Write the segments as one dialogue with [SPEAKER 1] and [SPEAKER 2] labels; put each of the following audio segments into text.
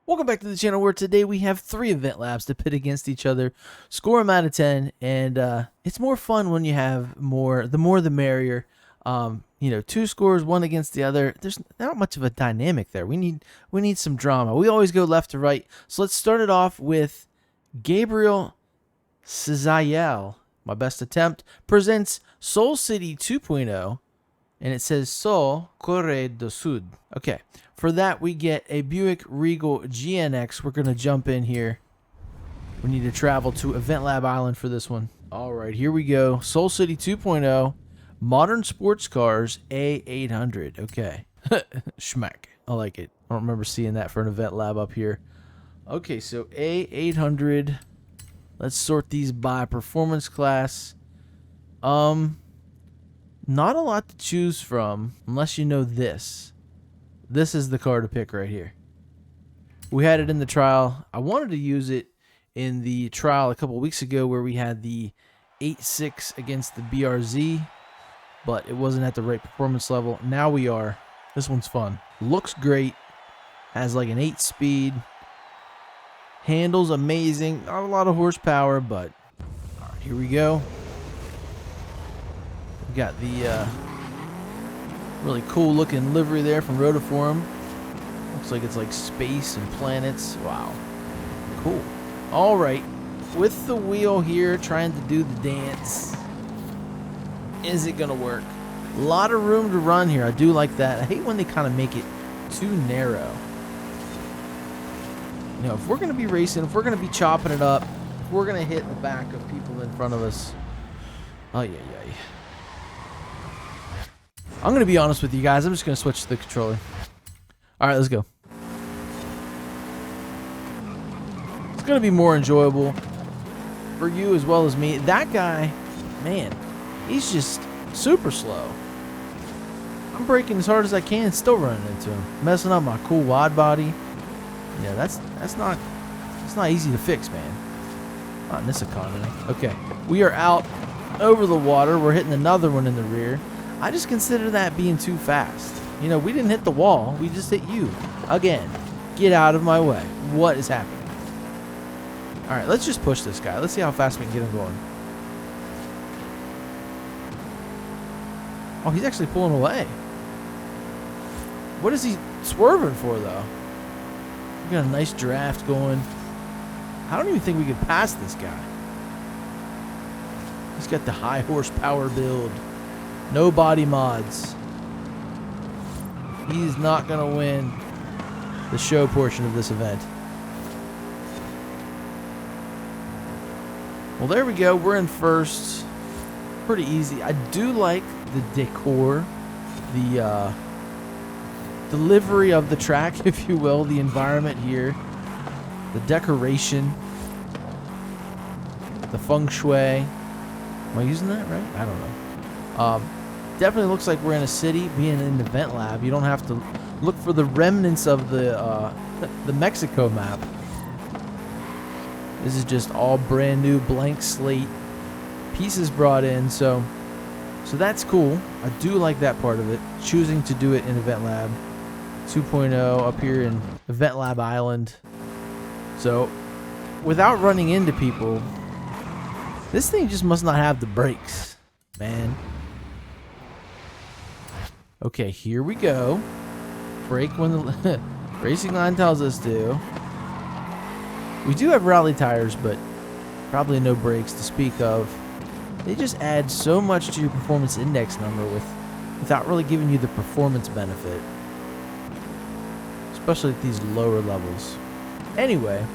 [SPEAKER 1] Welcome back to the channel where today we have 3 Eventlabs to pit against each other, score them out of 10, and it's more fun when you have more, the more the merrier. You know, 2 scores, one against the other. There's not much of a dynamic there. We need some drama. We always go left to right. So let's start it off with Gabriel Cizayel. My best attempt presents Soul City 2.0. And it says Sol Corre do Sud. Okay, for that we get a Buick Regal GNX. We're going to jump in here. We need to travel to Eventlab Island for this one. All right, here we go. Soul City 2.0, modern sports cars, A800. Okay, schmack. I like it. I don't remember seeing that for an Eventlab up here. Okay, so A800. Let's sort these by performance class. Not a lot to choose from unless you know this. This is the car to pick right here. We had it in the trial. I wanted to use it in the trial a couple weeks ago where we had the 8.6 against the BRZ, but it wasn't at the right performance level. Now we are. This one's fun. Looks great. Has like an 8-speed. Handles amazing. Not a lot of horsepower, but all right, here we go. We got the really cool looking livery there from Rotiforum. Looks like it's like space and planets. Wow. Cool. All right. With the wheel here, trying to do the dance. Is it going to work? A lot of room to run here. I do like that. I hate when they kind of make it too narrow. You know, if we're going to be racing, if we're going to be chopping it up, if we're going to hit the back of people in front of us. Oh, yeah. I'm going to be honest with you guys. I'm just going to switch to the controller. All right, let's go. It's going to be more enjoyable for you as well as me. That guy, man, he's just super slow. I'm braking as hard as I can, still running into him. Messing up my cool wide body. Yeah, that's not easy to fix, man. Not in this economy. Okay, we are out over the water. We're hitting another one in the rear. I just consider that being too fast. You know, we didn't hit the wall. We just hit you. Again, get out of my way. What is happening? All right, let's just push this guy. Let's see how fast we can get him going. Oh, he's actually pulling away. What is he swerving for, though? We got a nice draft going. I don't even think we could pass this guy. He's got the high horsepower build. No body mods. He's not going to win the show portion of this event. Well, there we go. We're in first. Pretty easy. I do like the decor, the delivery of the track, if you will, the environment here, the decoration, the feng shui. Am I using that right? I don't know. Definitely looks like we're in a city. Being in the Eventlab, you don't have to look for the remnants of the Mexico map. This is just all brand new, blank slate pieces brought in. So that's cool. I do like that part of it. Choosing to do it in Eventlab 2.0 up here in Eventlab Island. So without running into people, this thing just must not have the brakes, man. Okay, here we go. Brake when the racing line tells us to. We do have rally tires, but probably no brakes to speak of. They just add so much to your performance index number without really giving you the performance benefit. Especially at these lower levels. Anyway,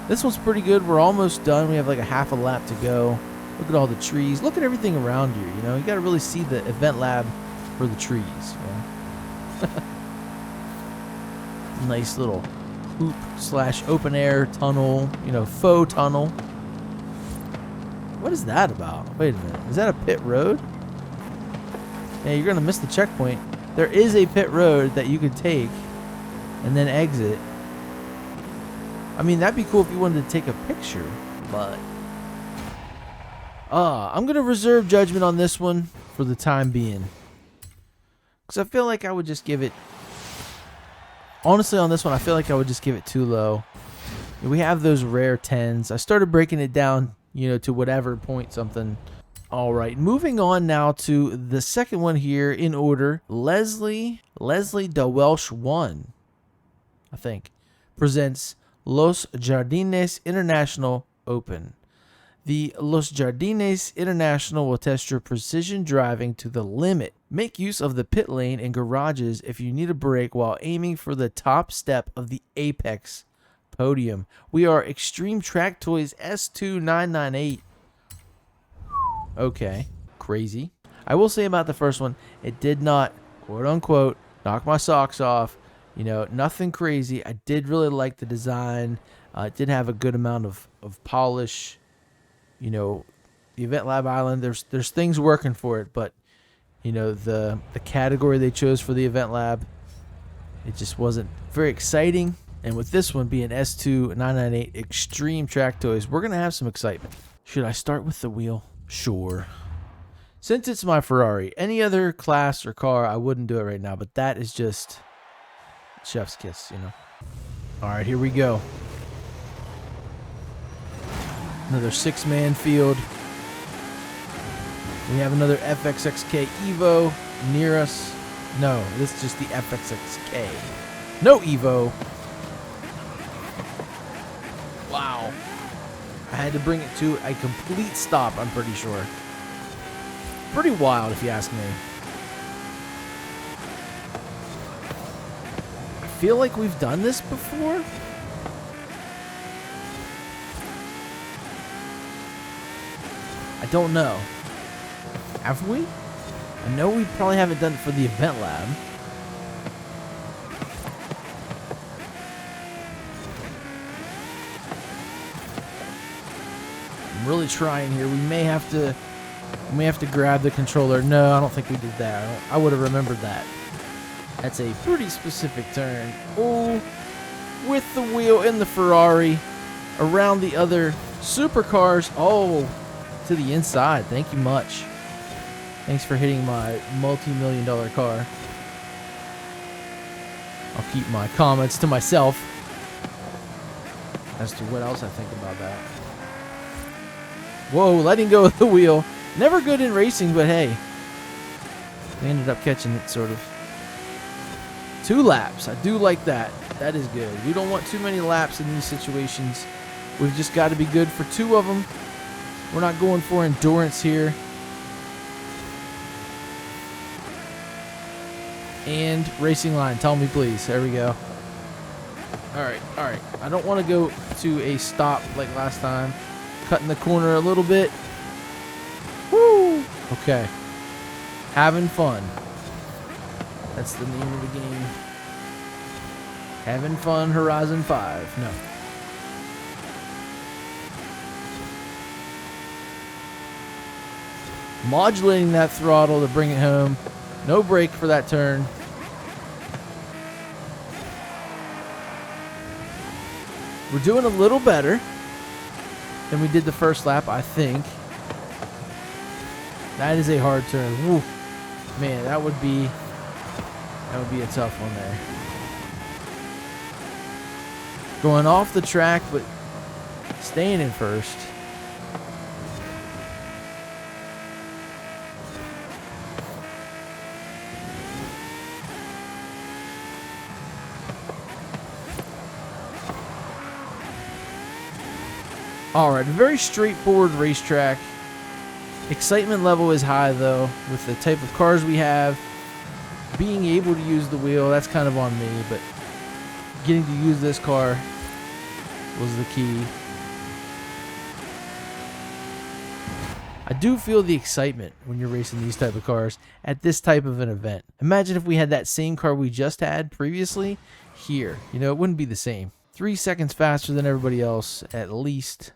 [SPEAKER 1] this one's pretty good. We're almost done. We have like a half a lap to go. Look at all the trees. Look at everything around you. You know, you got to really see the Eventlab for the trees. You know? Nice little hoop / open air tunnel. You know, faux tunnel. What is that about? Wait a minute. Is that a pit road? Yeah, you're going to miss the checkpoint. There is a pit road that you could take and then exit. I mean, that'd be cool if you wanted to take a picture, but I'm going to reserve judgment on this one for the time being. Because I feel like I would just give it Honestly, on this one, I feel like I would just give it too low. We have those rare 10s. I started breaking it down, you know, to whatever point something. All right, moving on now to the second one here in order. Leslie de Welsh 1, I think, presents Los Jardines International Open. The Los Jardines International will test your precision driving to the limit. Make use of the pit lane and garages if you need a break while aiming for the top step of the apex podium. We are Extreme Track Toys S2998. Okay, crazy. I will say about the first one, it did not, quote unquote, knock my socks off. You know, nothing crazy. I did really like the design. It did have a good amount of polish. You know, the Eventlab Island, there's things working for it, but you know, the category they chose for the Eventlab, it just wasn't very exciting. And with this one being S2998 Extreme Track Toys, we're gonna have some excitement. Should I start with the wheel? Sure. Since it's my Ferrari, any other class or car, I wouldn't do it right now, but that is just chef's kiss, you know. All right, here we go. Another 6-man field. We have another FXXK Evo near us. No, this is just the FXXK. No Evo. Wow. I had to bring it to a complete stop, I'm pretty sure. Pretty wild, if you ask me. I feel like we've done this before. I don't know. Have we? I know we probably haven't done it for the Eventlab. I'm really trying here. We may have to grab the controller. No, I don't think we did that. I would have remembered that. That's a pretty specific turn. Oh, with the wheel in the Ferrari around the other supercars. Oh, to the inside. Thank you much. Thanks for hitting my multi-million-dollar car. I'll keep my comments to myself as to what else I think about that. Whoa, letting go of the wheel. Never good in racing, but hey. We ended up catching it, sort of. 2 laps. I do like that. That is good. We don't want too many laps in these situations. We've just got to be good for 2 of them. We're not going for endurance here. And racing line. Tell me, please. There we go. All right. I don't want to go to a stop like last time. Cutting the corner a little bit. Woo! Okay. Having fun. That's the name of the game. Having fun, Horizon 5. No. Modulating that throttle to bring it home. No brake for that turn. We're doing a little better than we did the first lap, I think. That is a hard turn. Woo. Man, that would be a tough one there. Going off the track, but staying in first. Alright, a very straightforward racetrack. Excitement level is high, though, with the type of cars we have. Being able to use the wheel, that's kind of on me, but getting to use this car was the key. I do feel the excitement when you're racing these type of cars at this type of an event. Imagine if we had that same car we just had previously here. You know, it wouldn't be the same. 3 seconds faster than everybody else, at least.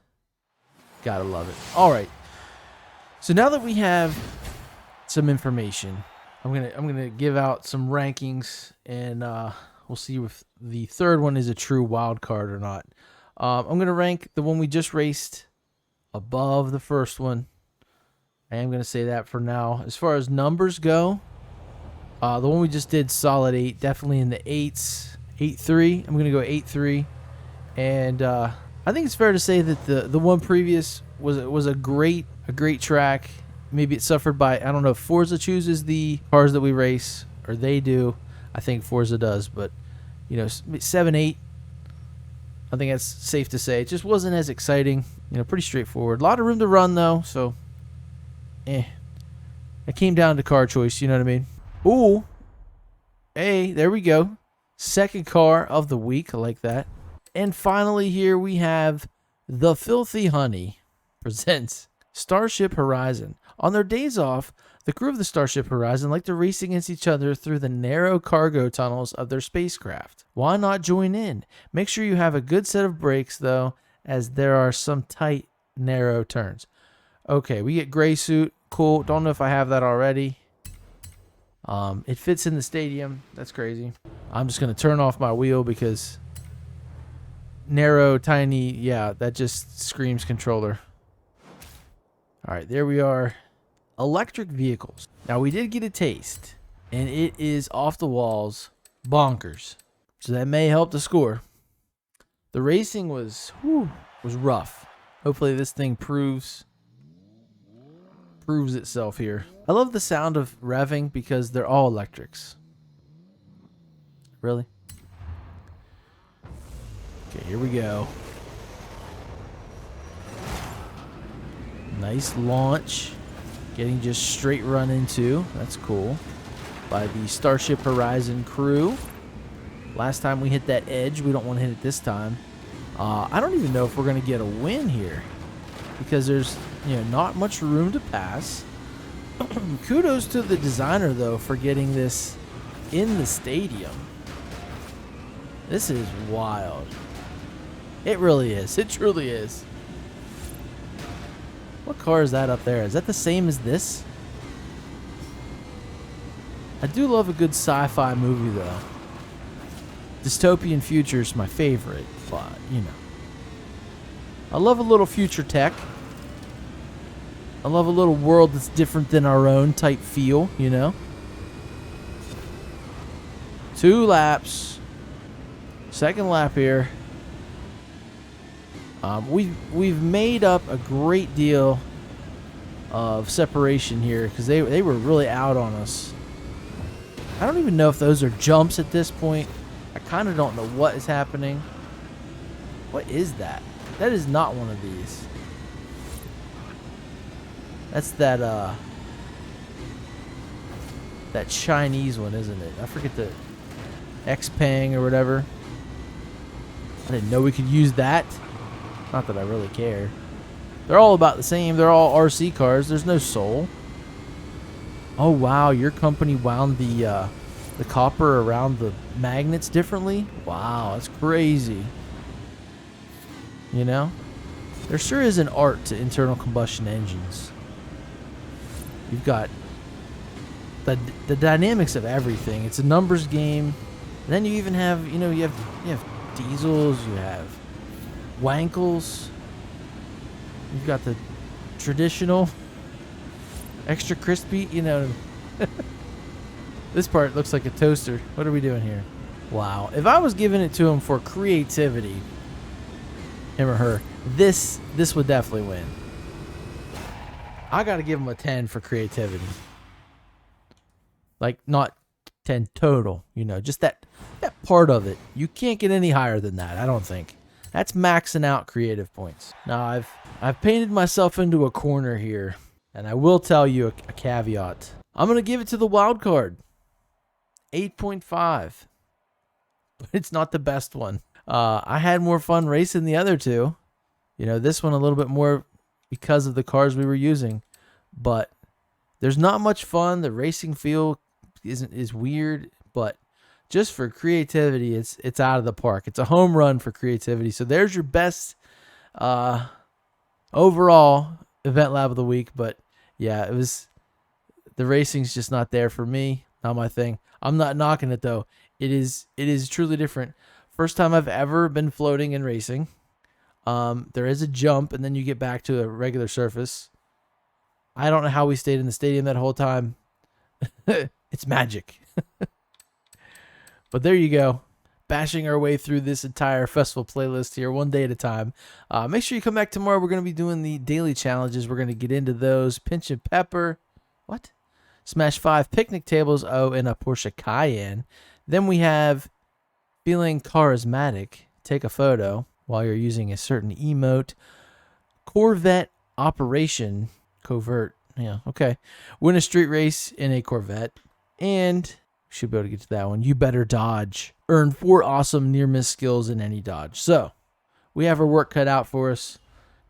[SPEAKER 1] Gotta love it. All right. So now that we have some information, I'm gonna give out some rankings, and we'll see if the third one is a true wild card or not. I'm gonna rank the one we just raced above the first one. I am gonna say that for now. As far as numbers go, the one we just did, solid 8, definitely in the 8s. 8-3. I'm gonna go 8-3, and I think it's fair to say that the one previous was a great track. Maybe it suffered by, I don't know if Forza chooses the cars that we race or they do. I think Forza does, but 7-8. I think that's safe to say. It just wasn't as exciting. Pretty straightforward. A lot of room to run though, so it came down to car choice. You know what I mean? Ooh, hey, there we go. Second car of the week. I like that. And finally, here we have the Filthy Honey presents Starship Horizon. On their days off, the crew of the Starship Horizon like to race against each other through the narrow cargo tunnels of their spacecraft. Why not join in? Make sure you have a good set of brakes, though, as there are some tight, narrow turns. Okay, we get gray suit. Cool. Don't know if I have that already. It fits in the stadium. That's crazy. I'm just going to turn off my wheel because narrow, tiny, yeah, that just screams controller. All right, there we are. Electric vehicles. Now, we did get a taste, and it is off the walls, bonkers. So that may help the score. The racing was rough. Hopefully this thing proves itself here. I love the sound of revving because they're all electrics. Really? Okay, here we go. Nice launch. Getting just straight run into. That's cool. By the Starship Horizon crew. Last time we hit that edge. We don't want to hit it this time. I don't even know if we're going to get a win here. Because there's not much room to pass. Kudos to the designer, though, for getting this in the stadium. This is wild. It really is. It truly is. What car is that up there? Is that the same as this? I do love a good sci-fi movie, though. Dystopian future is my favorite, but, I love a little future tech. I love a little world that's different than our own type feel, 2 laps. Second lap here. We've made up a great deal of separation here because they were really out on us. I don't even know if those are jumps at this point. I kind of don't know what is happening. What is that? That is not one of these. That's that Chinese one, isn't it? I forget the Xpeng or whatever. I didn't know we could use that. Not that I really care. They're all about the same. They're all RC cars. There's no soul. Oh wow, your company wound the copper around the magnets differently? Wow, that's crazy. There sure is an art to internal combustion engines. You've got the dynamics of everything. It's a numbers game. And then you even have, you have diesels, you have wankles. You've got the traditional extra crispy, This part looks like a toaster. What are we doing here? Wow. If I was giving it to him for creativity, him or her, this would definitely win. I got to give him a 10 for creativity. Like, not 10 total, just that part of it. You can't get any higher than that, I don't think. That's maxing out creative points. Now, I've painted myself into a corner here, and I will tell you a caveat. I'm going to give it to the wild card. 8.5. But it's not the best one. I had more fun racing the other two. This one a little bit more because of the cars we were using. But there's not much fun. The racing feel is weird, but just for creativity, it's out of the park. It's a home run for creativity. So there's your best overall event lab of the week. But yeah, the racing's just not there for me. Not my thing. I'm not knocking it though. It is truly different. First time I've ever been floating and racing. There is a jump, and then you get back to a regular surface. I don't know how we stayed in the stadium that whole time. It's magic. But there you go. bashing our way through this entire festival playlist here, one day at a time. Make sure you come back tomorrow. We're going to be doing the daily challenges. We're going to get into those. Pinch and Pepper. What? Smash 5 picnic tables. Oh, and a Porsche Cayenne. Then we have Feeling Charismatic. Take a photo while you're using a certain emote. Corvette Operation. Covert. Yeah, okay. Win a street race in a Corvette. And should be able to get to that one. You Better Dodge. Earn 4 awesome near-miss skills in any dodge. So, we have our work cut out for us.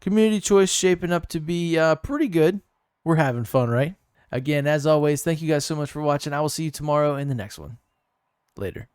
[SPEAKER 1] Community choice shaping up to be pretty good. We're having fun, right? Again, as always, thank you guys so much for watching. I will see you tomorrow in the next one. Later.